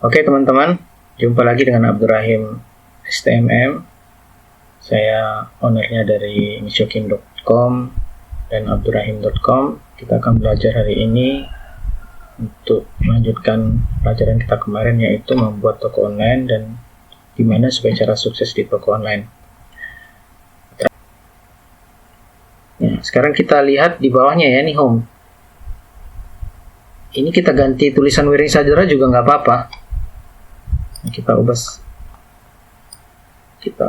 Oke teman-teman, jumpa lagi dengan Abdurrahim STMM. Saya ownernya dari mishokim.com dan abdurrahim.com. Kita akan belajar hari ini untuk melanjutkan pelajaran kita kemarin, yaitu membuat toko online dan gimana supaya cara sukses di toko online. Ya, sekarang kita lihat di bawahnya ya, nih home. Ini kita ganti tulisan Wiring Sadara juga nggak apa-apa. Kita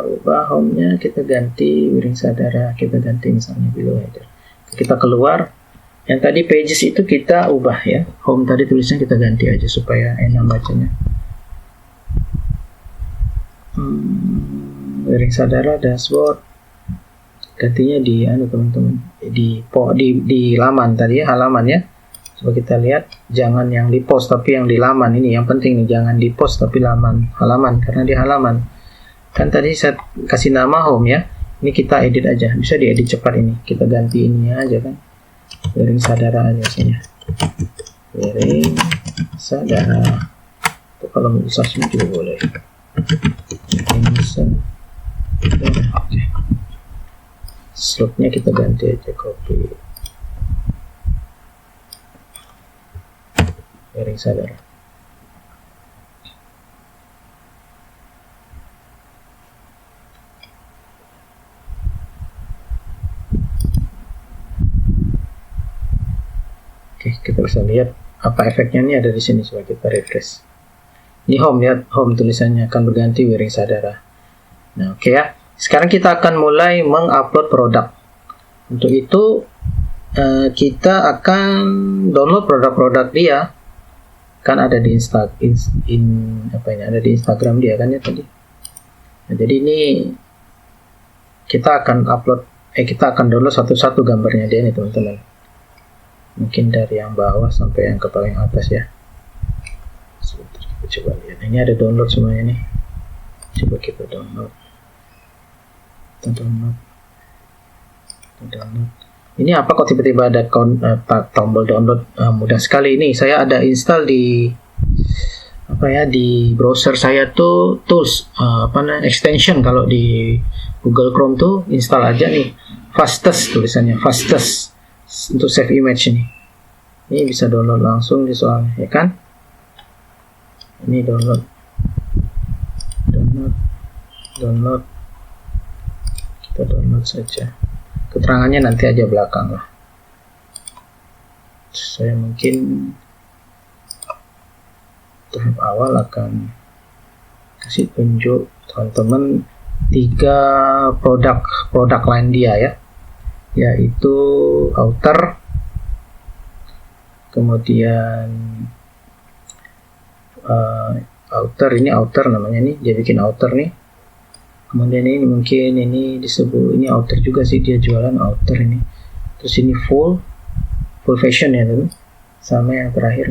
ubah home-nya, kita ganti Wiring Sadara, kita ganti misalnya below header. Kita keluar, yang tadi pages itu kita ubah ya, home tadi tulisnya kita ganti aja supaya enak bacanya. Wiring Sadara dashboard, gantinya di teman-teman, di laman tadi ya, halaman ya. Coba kita lihat, jangan yang di post tapi yang di laman. Ini yang penting nih, jangan di post tapi halaman, karena di halaman kan tadi saya kasih nama home ya. Ini kita edit aja, bisa diedit cepat ini. Kita ganti ini aja kan, Wiring Sadara aja misalnya, Wiring Sadara. Itu kalau mau search juga boleh. Wiring Sadara. Oke. Slotnya kita ganti aja, copy. Wiring Sadara. Oke, kita bisa lihat apa efeknya. Ini ada di sini, coba kita refresh. Ini home ya, home tulisannya akan berganti Wiring Sadara. Nah, oke ya. Sekarang kita akan mulai mengupload produk. Untuk itu kita akan download produk-produk dia. Kan ada di ada di Instagram dia kan ya tadi. Nah, jadi ini kita akan download satu-satu gambarnya dia nih teman-teman. Mungkin dari yang bawah sampai yang ke paling atas ya. Sebentar, kita coba lihat. Ini ada download semuanya nih. Coba kita download. Ini apa kok tiba-tiba ada tombol download? Mudah sekali ini. Saya ada install di di browser saya tuh tools extension. Kalau di Google Chrome tuh install aja nih, fastest tulisannya, fastest untuk save image ini. Ini bisa download langsung di soalnya ya kan? Ini download. Kita download saja. Keterangannya nanti aja belakang lah. Saya mungkin tahap awal akan kasih tunjuk teman-teman 3 produk lain dia ya, yaitu outer, kemudian outer, ini outer namanya nih, dia bikin outer nih. Kemudian ini mungkin ini disebut, ini outer juga sih, dia jualan outer ini. Terus ini full fashion ya teman. Sama yang terakhir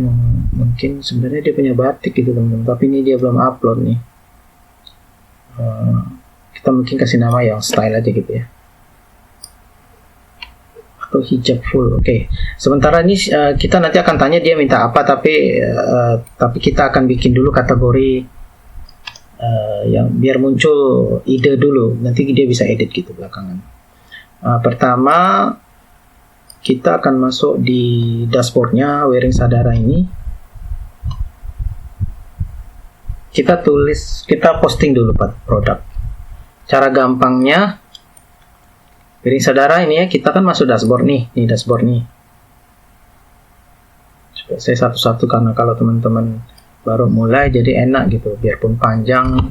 mungkin sebenarnya dia punya batik gitu teman-teman, tapi ini dia belum upload nih. Kita mungkin kasih nama yang style aja gitu ya, atau hijab full. Oke. Sementara ini kita nanti akan tanya dia minta apa, tapi kita akan bikin dulu kategori yang biar muncul ide dulu, nanti dia bisa edit gitu belakangan. Pertama kita akan masuk di dashboardnya Wiring Sadara ini. Kita posting dulu produk. Cara gampangnya Wiring Sadara ini ya, kita kan masuk dashboard nih, dashboard nih. Coba saya satu-satu karena kalau teman-teman baru mulai jadi enak gitu, biarpun panjang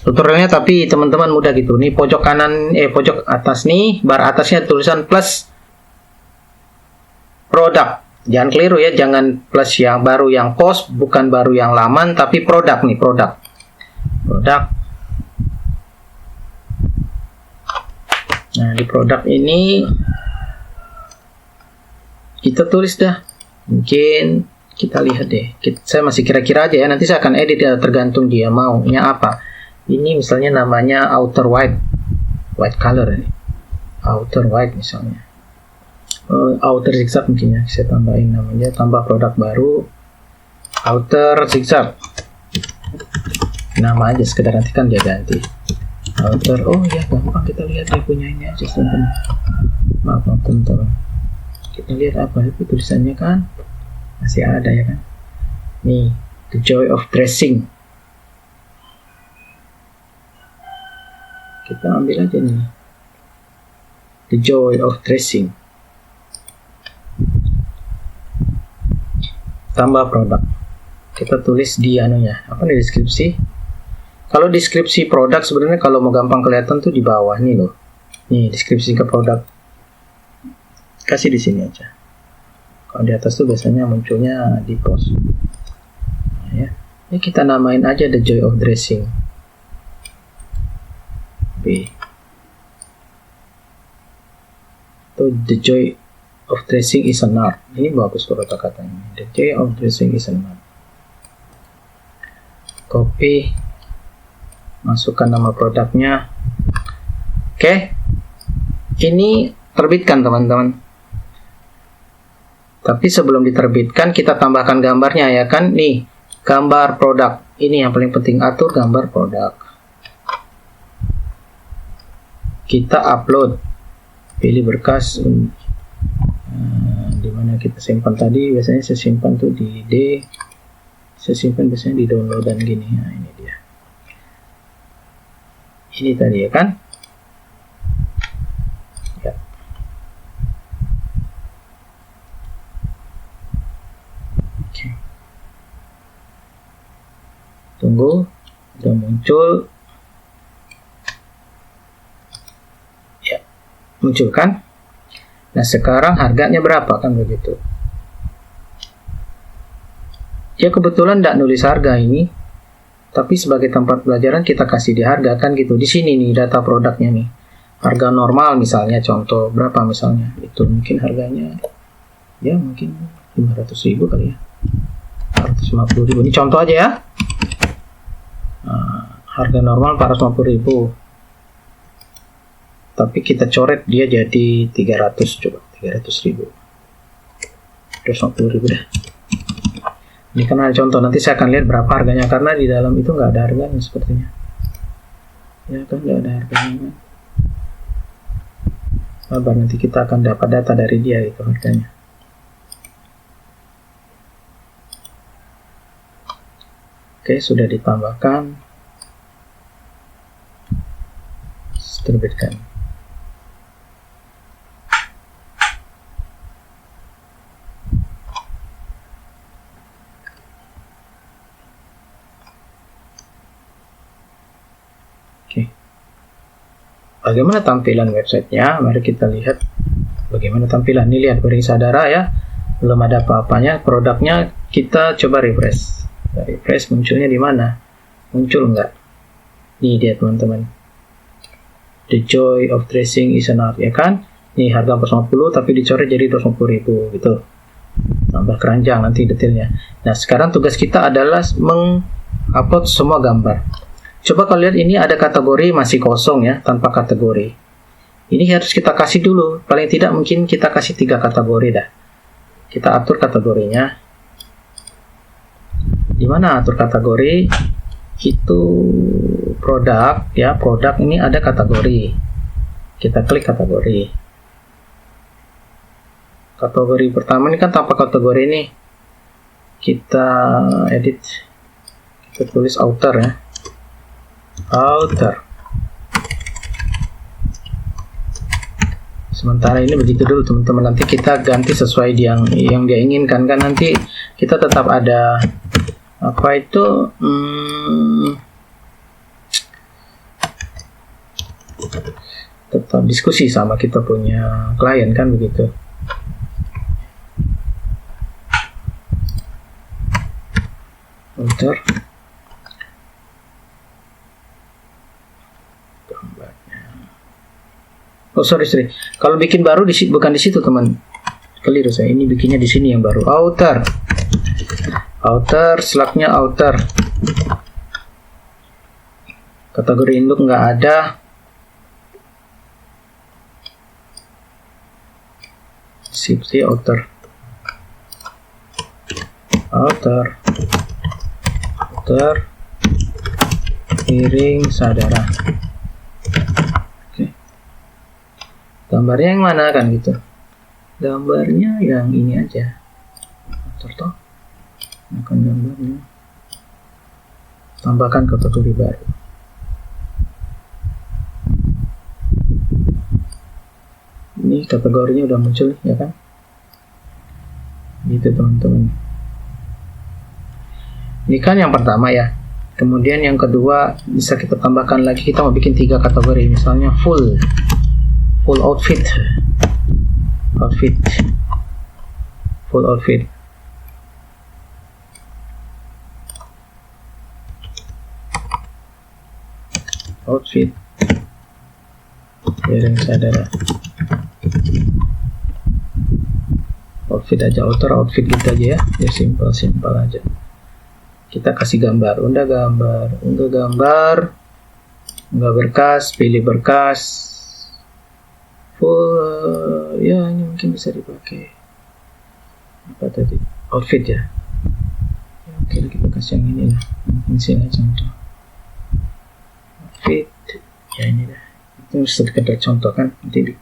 tutorialnya, tapi teman-teman mudah gitu. Nih pojok kanan, pojok atas nih, bar atasnya tulisan plus produk. Jangan keliru ya, jangan plus yang baru yang post, bukan baru yang laman, tapi produk nih, produk. Nah, di produk ini kita tulis dah. Mungkin kita lihat deh, saya masih kira-kira aja ya, nanti saya akan edit ya, tergantung dia maunya apa. Ini misalnya namanya outer white color ini, outer white misalnya, outer zigzag mungkin ya, saya tambahin namanya, tambah produk baru, outer zigzag, nama aja sekedar, nanti kan dia ganti outer. Oh ya, gampang, kita lihat dia punya ini aja teman-teman. Maaf teman-teman, kita lihat apa itu tulisannya kan, masih ada ya kan. Nih, the joy of dressing. Kita ambil aja nih, the joy of dressing, tambah produk. Kita tulis di anunya, apa nih, deskripsi. Kalau deskripsi produk sebenarnya kalau mau gampang kelihatan tuh di bawah nih loh. Nih, deskripsi ke produk. Kasih di sini aja. Kalau di atas tuh biasanya munculnya di post. Nah, ya. Ini kita namain aja the joy of dressing. B. Tuh, the joy of dressing is an art. Ini bagus kata-katanya. The joy of dressing is an art. Copy, masukkan nama produknya. Oke, ini terbitkan teman-teman. Tapi sebelum diterbitkan kita tambahkan gambarnya ya kan. Nih, gambar produk. Ini yang paling penting, atur gambar produk. Kita upload, pilih berkas. Di mana kita simpan tadi? Biasanya saya simpan tuh di D. Saya simpan biasanya di download dan gini. Nah, ini dia. Ini tadi ya kan? Ya. Oke. Tunggu, sudah muncul. Ya, muncul kan? Nah, sekarang harganya berapa kan begitu? Ya kebetulan tidak nulis harga ini, tapi sebagai tempat pelajaran kita kasih di harga kan gitu. Di sini nih data produknya nih. Harga normal misalnya, contoh berapa misalnya? Itu mungkin harganya ya mungkin 500.000 kali ya. 450.000. Ini contoh aja ya. Nah, harga normal 450.000. Tapi kita coret dia jadi 300, coba 300.000. 250.000 dah. Ini kan ada contoh, nanti saya akan lihat berapa harganya karena di dalam itu nggak ada harganya sepertinya. Ya kan nggak ada harganya kan. Sabar, nanti kita akan dapat data dari dia itu harganya. Oke, sudah ditambahkan. Terbitkan. Bagaimana tampilan websitenya? Mari kita lihat bagaimana tampilan. Ini lihat Wering Sadara ya, belum ada apa-apanya. Produknya kita coba refresh. Refresh munculnya di mana? Muncul nggak? Ini dia teman-teman. The joy of dressing is an art, ya kan? Ini harga 450 tapi dicoret jadi 250.000 gitu. Tambah keranjang nanti detailnya. Nah, sekarang tugas kita adalah mengupload semua gambar. Coba kalau lihat ini ada kategori masih kosong ya, tanpa kategori. Ini harus kita kasih dulu. Paling tidak mungkin kita kasih 3 kategori dah. Kita atur kategorinya. Di mana atur kategori? Itu produk ya, produk ini ada kategori. Kita klik kategori. Kategori pertama ini kan tanpa kategori ini. Kita edit. Kita tulis outer ya. Outer. Sementara ini begitu dulu teman-teman, nanti kita ganti sesuai yang dia inginkan kan, nanti kita tetap ada apa itu tetap diskusi sama kita punya klien kan begitu. Outer. Oh sorry, kalau bikin baru bukan di situ teman, keliru saya. Ini bikinnya di sini yang baru. Outer, slugnya outer. Kategori induk nggak ada. Shift outer. outer miring saudara. Oke. Gambarnya yang mana kan gitu? Gambarnya yang ini aja. Outer toh. Akan gambarnya. Tambahkan kategori baru. Ini kategorinya udah muncul ya kan? Gitu teman-teman. Ini kan yang pertama ya. Kemudian yang kedua bisa kita tambahkan lagi. Kita mau bikin 3 kategori. Misalnya full outfit, full outfit. Outfit miring saudara. Outfit aja, outer outfit gitu aja ya, biar simpel aja. Kita kasih gambar, unggah gambar, unggah berkas, pilih berkas, full, ya ini mungkin bisa dipakai. Apa tadi? Outfit ya. Oke, kita kasih yang ini lah, misalnya contoh. Outfit, ya ini dah. Itu sekedar contoh kan, nanti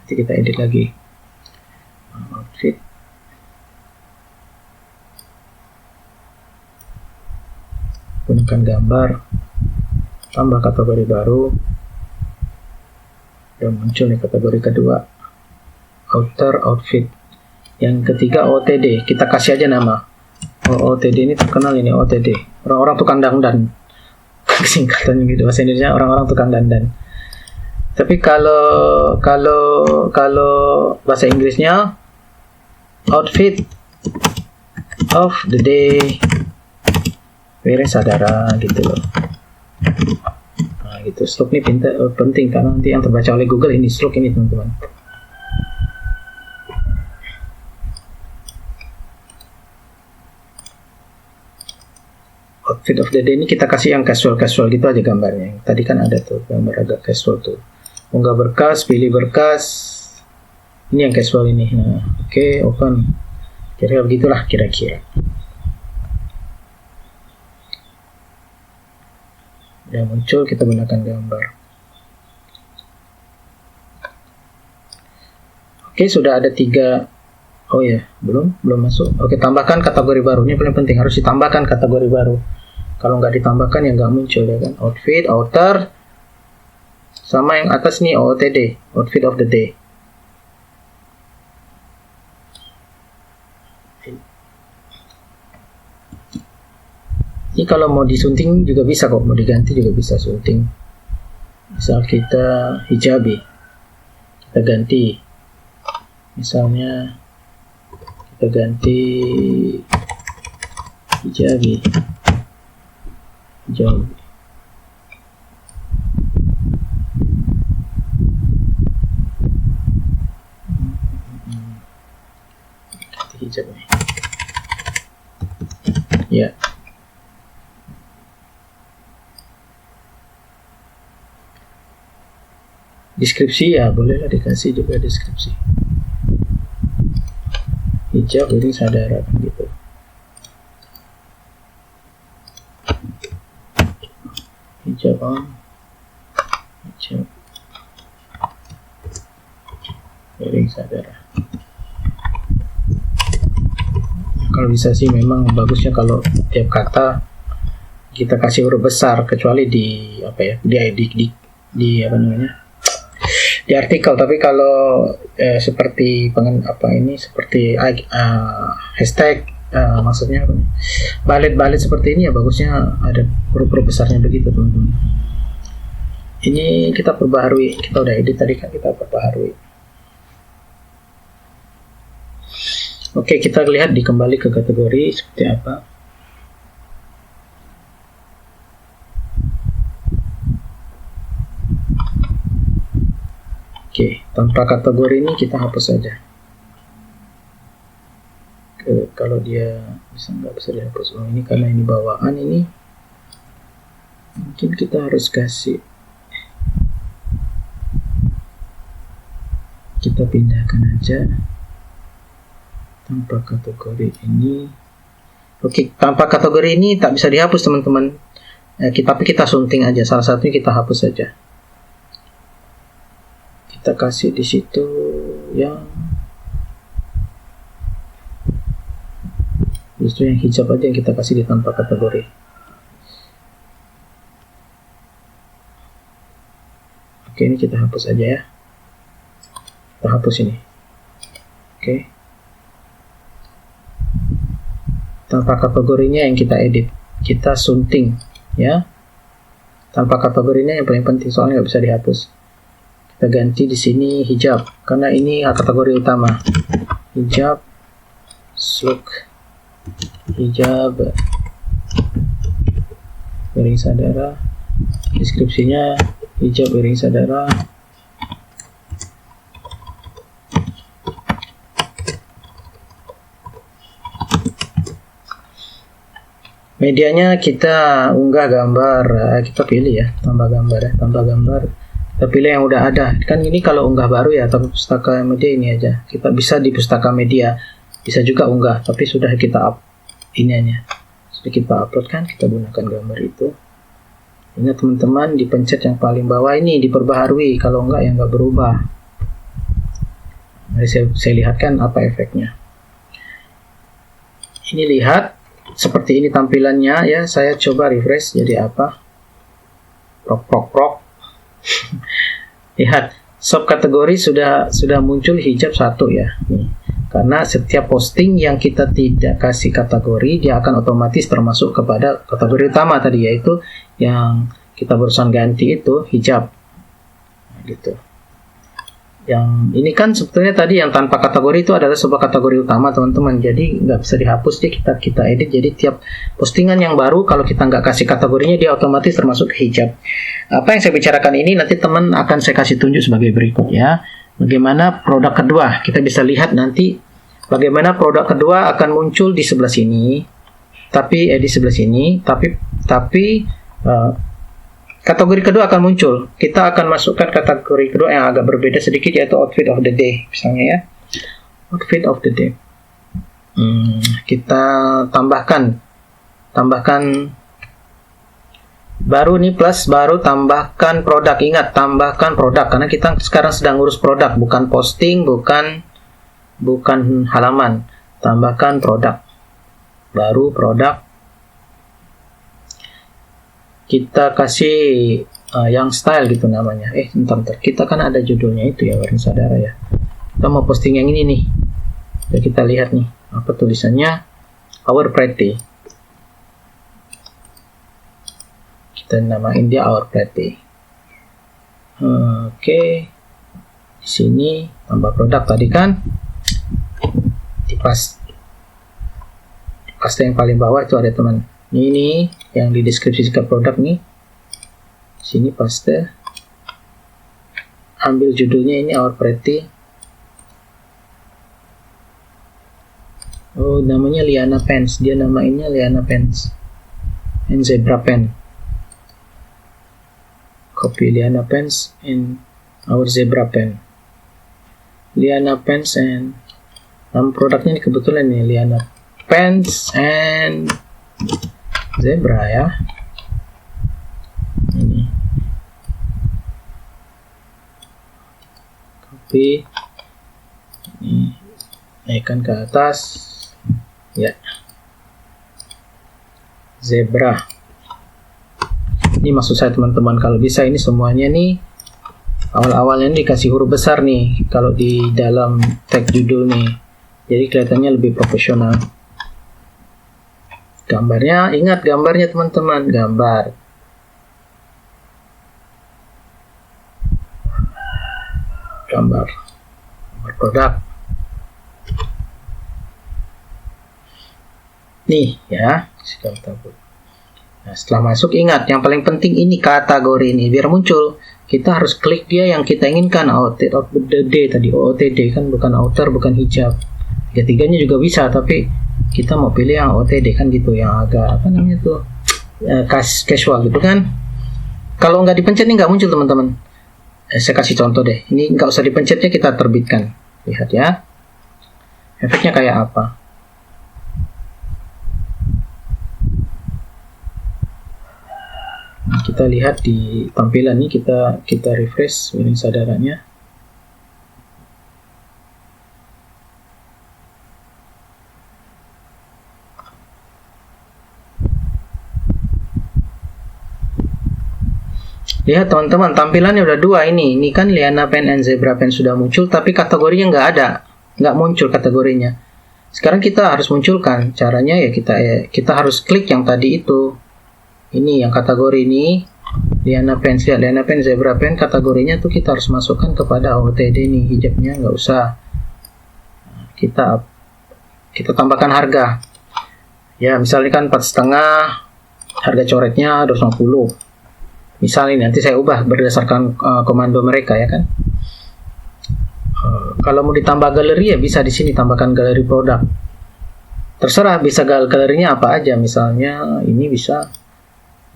kita edit lagi. Outfit, gunakan gambar, tambah kategori baru, dan muncul nih kategori kedua, outer outfit. Yang ketiga OTD, kita kasih aja nama. OTD ini terkenal ini, OTD, orang-orang tukang dandan, singkatannya gitu bahasa Indonesia, orang-orang tukang dandan. Tapi kalau bahasa Inggrisnya outfit of the day miring saudara gitu loh. Nah gitu, stroke ini penting karena nanti yang terbaca oleh Google ini stroke ini teman-teman. Outfit of the day ini kita kasih yang casual gitu aja gambarnya. Tadi kan ada tuh gambar agak casual tuh. Unggah berkas, pilih berkas. Ini yang casual ini. Nah, oke, open. Kira-kira begitulah kira-kira. Udah muncul, kita gunakan gambar. Oke, sudah ada 3. Oh ya, belum masuk. Oke, tambahkan kategori baru. Ini paling penting, harus ditambahkan kategori baru. Kalau nggak ditambahkan ya nggak muncul ya kan. Outfit, outer, sama yang atas nih OOTD, outfit of the day. Ini kalau mau disunting juga bisa kok, mau diganti juga bisa sunting. Misal kita hijabi, kita ganti. Misalnya kita ganti hijabi. Hijab nih. Ya. Deskripsi ya bolehlah dikasih juga deskripsi. Hijab miring saudara kan gitu. Hijab on. Hijab miring saudara. Kalau bisa sih memang bagusnya kalau tiap kata kita kasih huruf besar, kecuali di apa ya, di apa namanya, di artikel. Tapi kalau seperti seperti hashtag, maksudnya balet seperti ini ya bagusnya ada huruf besarnya begitu teman-teman. Ini kita perbaharui, kita udah edit tadi kan, kita perbaharui. Oke, kita lihat kembali ke kategori seperti apa. Oke, tanpa kategori ini kita hapus saja. Kalau dia nggak bisa dihapus. Oh, ini karena ini bawaan ini. Mungkin kita harus kasih. Kita pindahkan aja. Tanpa kategori ini Oke, tanpa kategori ini tak bisa dihapus teman-teman. Tapi kita sunting aja, salah satunya kita hapus saja. Kita kasih di situ yang justru yang hijab aja yang kita kasih di tanpa kategori. Oke, ini kita hapus aja ya. Kita hapus ini. Oke. Tanpa kategorinya yang kita edit, kita sunting ya. Tanpa kategorinya yang paling penting soalnya nggak bisa dihapus. Kita ganti di sini hijab karena ini kategori utama. Hijab, sluk, hijab, garing sadara, deskripsinya hijab garing sadara. Medianya kita unggah gambar, kita pilih ya, tambah gambar ya, tambah gambar. Kita pilih yang udah ada. Kan ini kalau unggah baru ya, tapi pustaka media ini aja. Kita bisa di pustaka media, bisa juga unggah, tapi sudah kita up ininya. Sudah kita upload kan, kita gunakan gambar itu. Ingat teman-teman, dipencet yang paling bawah ini diperbaharui, kalau enggak ya enggak berubah. Mari saya lihatkan apa efeknya. Ini lihat seperti ini tampilannya ya. Saya coba refresh jadi apa? Prok. Lihat, subkategori sudah muncul hijab 1 ya. Nih. Karena setiap posting yang kita tidak kasih kategori, dia akan otomatis termasuk kepada kategori utama tadi, yaitu yang kita barusan ganti itu hijab. Nah, gitu. Yang ini kan sebetulnya tadi yang tanpa kategori itu adalah sebuah kategori utama teman-teman, jadi nggak bisa dihapus, dia kita edit. Jadi tiap postingan yang baru kalau kita nggak kasih kategorinya, dia otomatis termasuk ke hijab. Apa yang saya bicarakan ini nanti teman akan saya kasih tunjuk sebagai berikut ya. Bagaimana produk kedua, kita bisa lihat nanti bagaimana produk kedua akan muncul di sebelah sini, tapi di sebelah sini, tapi kategori kedua akan muncul. Kita akan masukkan kategori kedua yang agak berbeda sedikit, yaitu outfit of the day misalnya ya. Outfit of the day. Kita tambahkan baru nih, plus baru tambahkan produk. Ingat, tambahkan produk karena kita sekarang sedang ngurus produk, bukan posting, bukan halaman. Tambahkan produk. Baru produk. Kita kasih yang style gitu namanya. Bentar. Kita kan ada judulnya itu ya, garing sadara ya. Kita mau posting yang ini nih. Jadi kita lihat nih, apa tulisannya? Our Pretty. Kita namain dia Our Pretty. Oke. Di sini tambah produk tadi kan. Paste yang paling bawah itu ada teman. Ini yang di deskripsi ke produk nih. Sini paste. Ambil judulnya ini Our Pretty. Oh, namanya Liana Pants. Dia namainnya Liana Pants. And Zebra Pen. Copy Liana Pants and Our Zebra Pen. Liana Pants and nama produknya ini kebetulan nih Liana Pants and Zebra ya. Ini copy, ini naikkan ke atas ya. Zebra. Ini maksud saya teman-teman, kalau bisa ini semuanya nih awal-awalnya ini dikasih huruf besar nih kalau di dalam tag judul nih, jadi kelihatannya lebih profesional. Gambarnya, ingat gambarnya teman-teman, gambar produk nih ya. Nah, setelah masuk, ingat yang paling penting ini kategori ini biar muncul, kita harus klik dia yang kita inginkan. Outfit of the day tadi, OOTD kan, bukan outer, bukan hijab. Tiga-tiganya juga bisa, tapi kita mau pilih yang OOTD kan gitu, yang agak apa namanya tuh, casual gitu kan. Kalau nggak dipencet ini nggak muncul teman-teman. Saya kasih contoh deh, ini nggak usah dipencetnya, kita terbitkan. Lihat ya efeknya kayak apa. Kita lihat di tampilan ini, kita refresh wiring saudaranya. Lihat teman-teman, tampilannya udah dua ini. Ini kan Liana Pen and Zebra Pen sudah muncul, tapi kategorinya nggak ada, nggak muncul kategorinya. Sekarang kita harus munculkan. Caranya ya kita harus klik yang tadi itu. Ini yang kategori ini, Liana Pen, Liana Pen, Zebra Pen, kategorinya tuh kita harus masukkan kepada OOTD nih, hijabnya nggak usah. Kita tambahkan harga. Ya, misalnya kan 4,5, harga coretnya 250. Misalnya nanti saya ubah berdasarkan komando mereka ya kan. Kalau mau ditambah galeri ya bisa di sini tambahkan galeri produk. Terserah bisa galerinya apa aja. Misalnya ini bisa,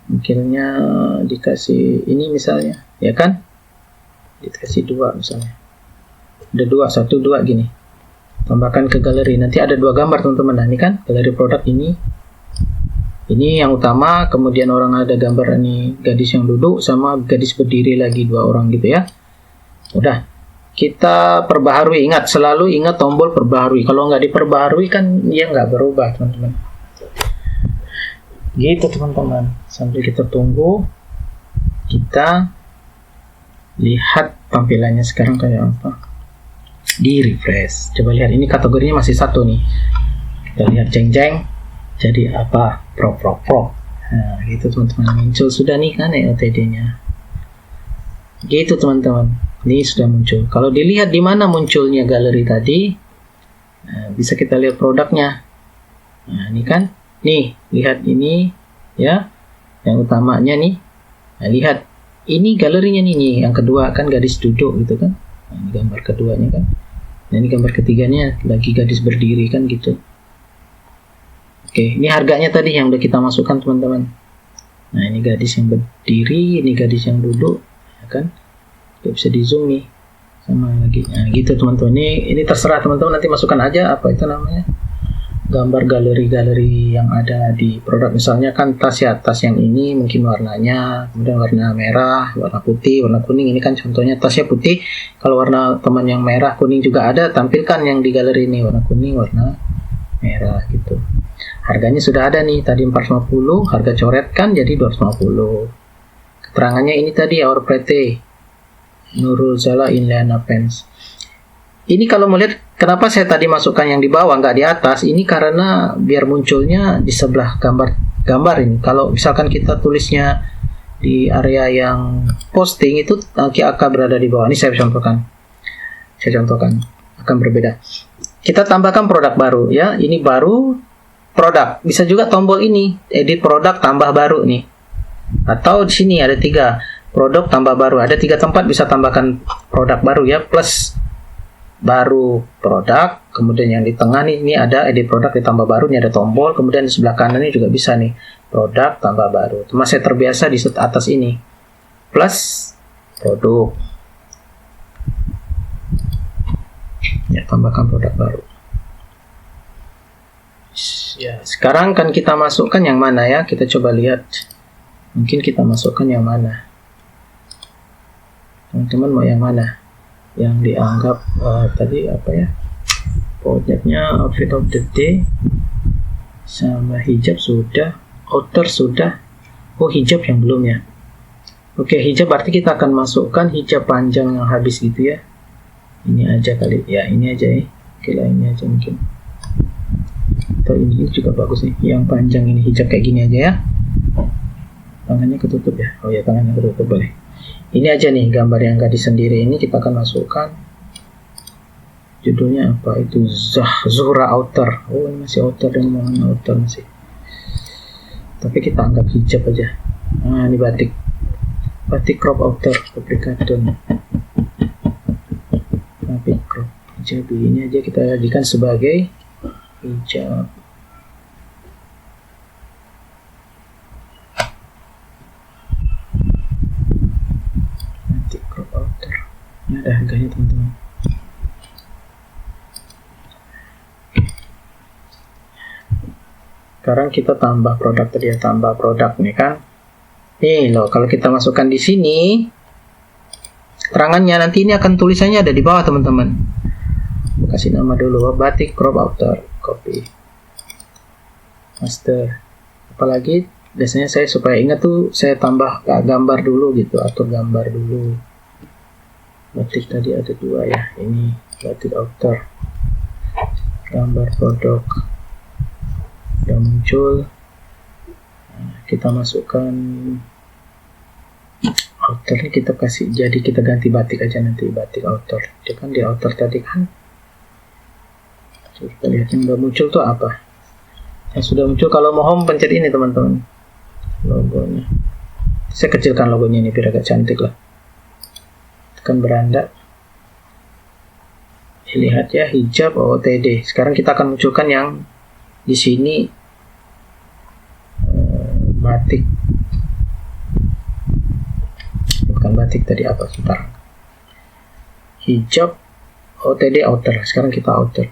mungkinnya dikasih ini misalnya, ya kan? Dikasih 2 misalnya. Ada 2, 1, 2 gini. Tambahkan ke galeri. Nanti ada 2 gambar teman-teman. Nah, ini kan galeri produk ini. Ini yang utama, kemudian orang ada gambar ini gadis yang duduk sama gadis berdiri lagi 2 orang gitu ya. Udah, kita perbaharui. Ingat, selalu ingat tombol perbaharui. Kalau nggak diperbaharui kan dia nggak berubah teman-teman. Gitu teman-teman. Sambil kita tunggu, kita lihat tampilannya sekarang kayak apa. Di refresh. Coba lihat, ini kategorinya masih 1 nih. Kita lihat jeng-jeng. Jadi apa? Pro. Nah, gitu teman-teman. Muncul sudah nih kan OOTD-nya. Gitu teman-teman. Ini sudah muncul. Kalau dilihat di mana munculnya galeri tadi, nah, bisa kita lihat produknya. Nah, ini kan. Nih, lihat ini ya. Yang utamanya nih. Nah, lihat. Ini galerinya nih. Yang kedua kan gadis duduk gitu kan. Nah, ini gambar keduanya kan. Nah, ini gambar ketiganya lagi gadis berdiri kan gitu. Oke, ini harganya tadi yang udah kita masukkan teman-teman. Nah, ini gadis yang berdiri, ini gadis yang duduk, ya kan? Kita bisa di zoom nih, sama lagi. Nah, gitu teman-teman. Ini terserah teman-teman, nanti masukkan aja apa itu namanya, gambar galeri-galeri yang ada di produk. Misalnya kan tas ya, tas yang ini mungkin warnanya, kemudian warna merah, warna putih, warna kuning. Ini kan contohnya tasnya putih. Kalau warna teman yang merah, kuning juga ada, tampilkan yang di galeri ini warna kuning, warna merah gitu. Harganya sudah ada nih, tadi 450, harga coret kan jadi 250. Keterangannya ini tadi Our Pretty Nurul Zala in Liana Pens. Ini kalau melihat kenapa saya tadi masukkan yang di bawah nggak di atas, ini karena biar munculnya di sebelah gambar ini. Kalau misalkan kita tulisnya di area yang posting itu akan berada di bawah. Ini saya contohkan akan berbeda. Kita tambahkan produk baru ya, ini baru produk. Bisa juga tombol ini, edit produk tambah baru nih. Atau di sini ada 3, produk tambah baru. Ada 3 tempat bisa tambahkan produk baru ya, plus baru produk. Kemudian yang di tengah nih, ini ada edit produk ditambah baru, ini ada tombol. Kemudian di sebelah kanan ini juga bisa nih, produk tambah baru. Cuma saya terbiasa di atas ini, plus produk. Ya, tambahkan produk baru. Ya, sekarang kan kita masukkan yang mana ya? Kita coba lihat. Mungkin kita masukkan yang mana? Teman-teman mau yang mana? Yang dianggap tadi apa ya? Projectnya outfit of the day sama hijab sudah, outer sudah. Oh, hijab yang belum ya. Oke, hijab berarti kita akan masukkan hijab panjang yang habis gitu ya. Ini aja kali ya, ini aja ya. Oke lah, ini aja mungkin. Atau ini juga bagus nih, yang panjang ini hijab kayak gini aja ya. Tangannya ketutup ya. Oh ya, tangannya ketutup boleh. Ini aja nih gambar yang gadis sendiri ini kita akan masukkan. Judulnya apa itu? Zuhra Outer. Oh, ini masih outer dan namanya outer masih. Tapi kita anggap hijab aja. Nah, ini batik crop outer duplicaton. Batik crop hijab ini aja kita jadikan sebagai hijab. Nanti crop outer. Ini ada harganya teman-teman. Sekarang kita tambah produk tadi ya, tambah produk nih kan. Nih loh, kalau kita masukkan di sini, keterangannya nanti ini akan tulisannya ada di bawah teman-teman. Kasih nama dulu, batik crop outer, copy, master. Apalagi biasanya saya supaya ingat tuh saya tambah gambar dulu gitu, atur gambar dulu. Batik tadi ada 2 ya, ini batik outer, gambar produk udah muncul. Nah, kita masukkan outer ini, kita kasih, jadi kita ganti batik aja nanti, batik outer. Dia kan di outer tadi kan. Coba kita lihat yang udah muncul tuh apa. Yang sudah muncul kalau mau home pencet ini teman-teman, logonya. Saya kecilkan logonya ini biar agak cantik lah. Tekan beranda. Lihat ya, hijab OOTD. Sekarang kita akan munculkan yang di sini batik. Bukan batik tadi apa? Sebentar. Hijab OOTD outer. Sekarang kita outer.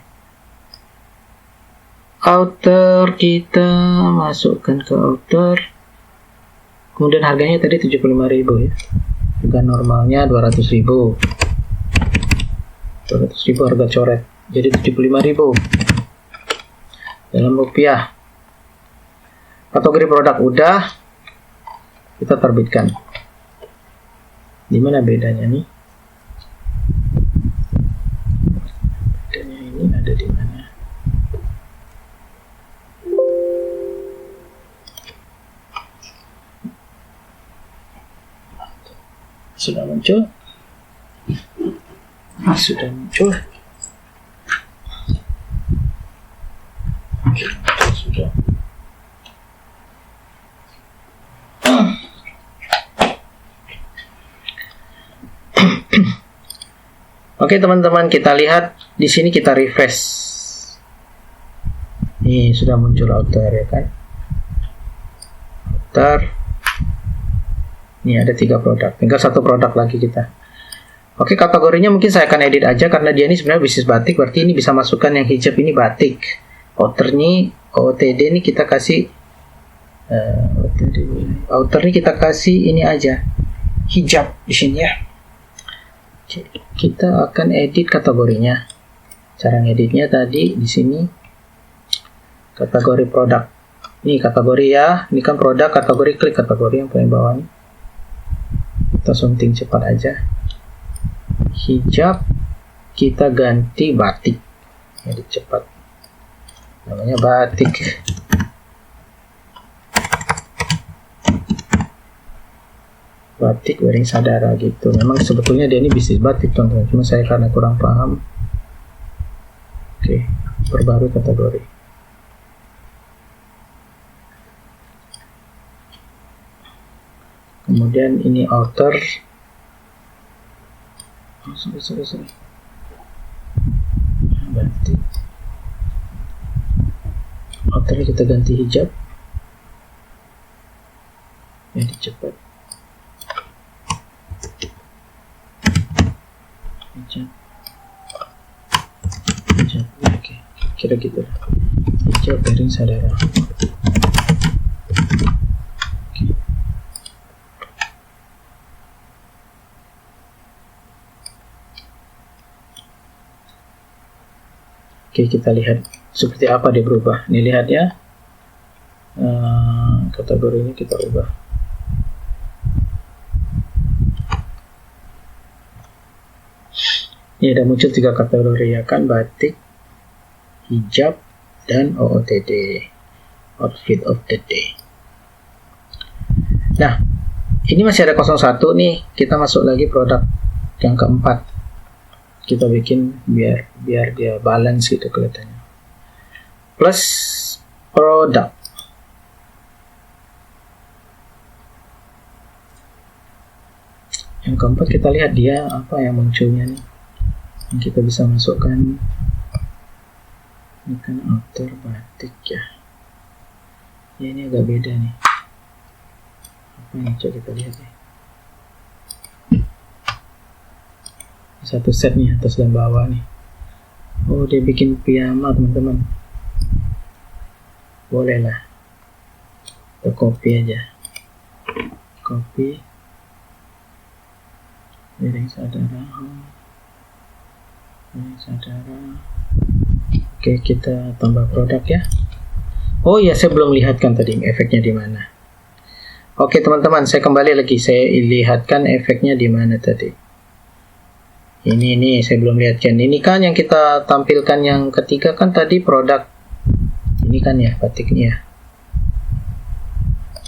Outer kita masukkan ke outer. Kemudian harganya tadi 75.000 ya. Harga normalnya 200.000. 200.000 harga coret. Jadi 75.000 dalam rupiah. Kategori produk udah kita terbitkan. Di mana bedanya nih? Bedanya ini ada di mana? Sudah muncul? Sudah muncul? Sudah. Oke teman-teman, kita lihat di sini, kita refresh. Nih sudah muncul outer ya kan? Outer. Ini ada 3 produk, tinggal 1 produk lagi kita. Oke, kategorinya mungkin saya akan edit aja karena dia ini sebenarnya bisnis batik, berarti ini bisa masukkan yang hijab ini batik. Outernya OOTD ini kita kasih outer ini kita kasih ini aja, hijab di sini ya. Kita akan edit kategorinya. Cara ngeditnya tadi di sini kategori produk. Ini kategori ya, ini kan produk, kategori, klik kategori yang paling bawah nih. Kita sunting cepat aja. Hijab kita ganti batik. Edit cepat. Namanya batik. Batik wearing sadara gitu. Memang sebetulnya dia ini bisnis batik teman-teman, cuma saya karena kurang paham. Oke, perbarui kategori. Kemudian ini outer. Sorry. Batik. Outernya kita ganti hijab. Jadi cepat. Hijab. Oke, kira gitu. Hijab wearing sadara. Oke, kita lihat seperti apa dia berubah. Ini lihat ya, kategori ini kita ubah. Ini ada muncul 3 kategori ya kan, batik, hijab, dan OOTD, outfit of the day. Nah, ini masih ada 01 nih. Kita masuk lagi produk yang keempat. Kita bikin biar dia balance gitu kelihatannya. Plus produk. Yang keempat kita lihat dia apa yang munculnya nih. Yang kita bisa masukkan. Ini kan outer batik ya. Ya ini agak beda nih. Apa yang coba kita lihat ya. Satu set nih, atas dan bawah nih. Oh, dia bikin piyama teman-teman. Boleh lah. Kita copy aja. copy, miring saudara, miring saudara. Oke, kita tambah produk ya. Oh iya, saya belum lihatkan tadi efeknya di mana. Oke teman-teman, saya kembali lagi, saya lihatkan efeknya di mana tadi. Ini saya belum lihatkan. Ini kan yang kita tampilkan yang ketiga kan tadi produk. Ini kan ya batiknya.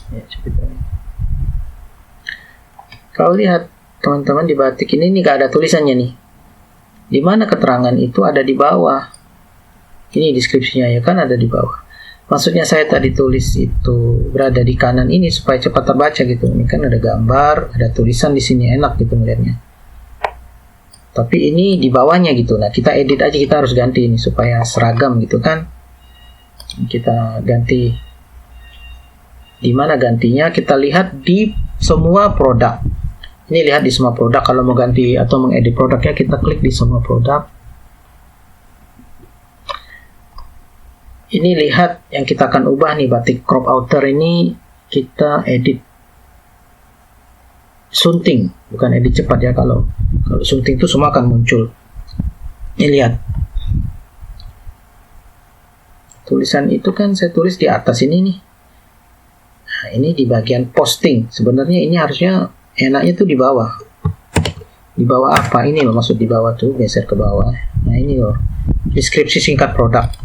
Ya, coba. Kalau lihat teman-teman di batik ini nggak ada tulisannya nih. Di mana keterangan itu ada di bawah. Ini deskripsinya ya kan ada di bawah. Maksudnya saya tadi tulis itu berada di kanan ini supaya cepat terbaca gitu. Ini kan ada gambar, ada tulisan di sini, enak gitu melihatnya. Tapi ini di bawahnya gitu. Nah, kita edit aja, kita harus ganti ini supaya seragam gitu kan. Kita ganti. Di mana gantinya? Kita lihat di semua produk. Ini lihat di semua produk. Kalau mau ganti atau mengedit produknya, kita klik di semua produk. Ini lihat yang kita akan ubah nih, batik crop outer ini kita edit sunting, bukan edit cepat ya. Kalau sunting itu semua akan muncul. Ini lihat. Tulisan itu kan saya tulis di atas ini nih. Nah, ini di bagian posting. Sebenarnya ini harusnya enaknya tuh di bawah. Di bawah apa? Ini loh maksud di bawah tuh, geser ke bawah. Nah, ini loh. Deskripsi singkat produk.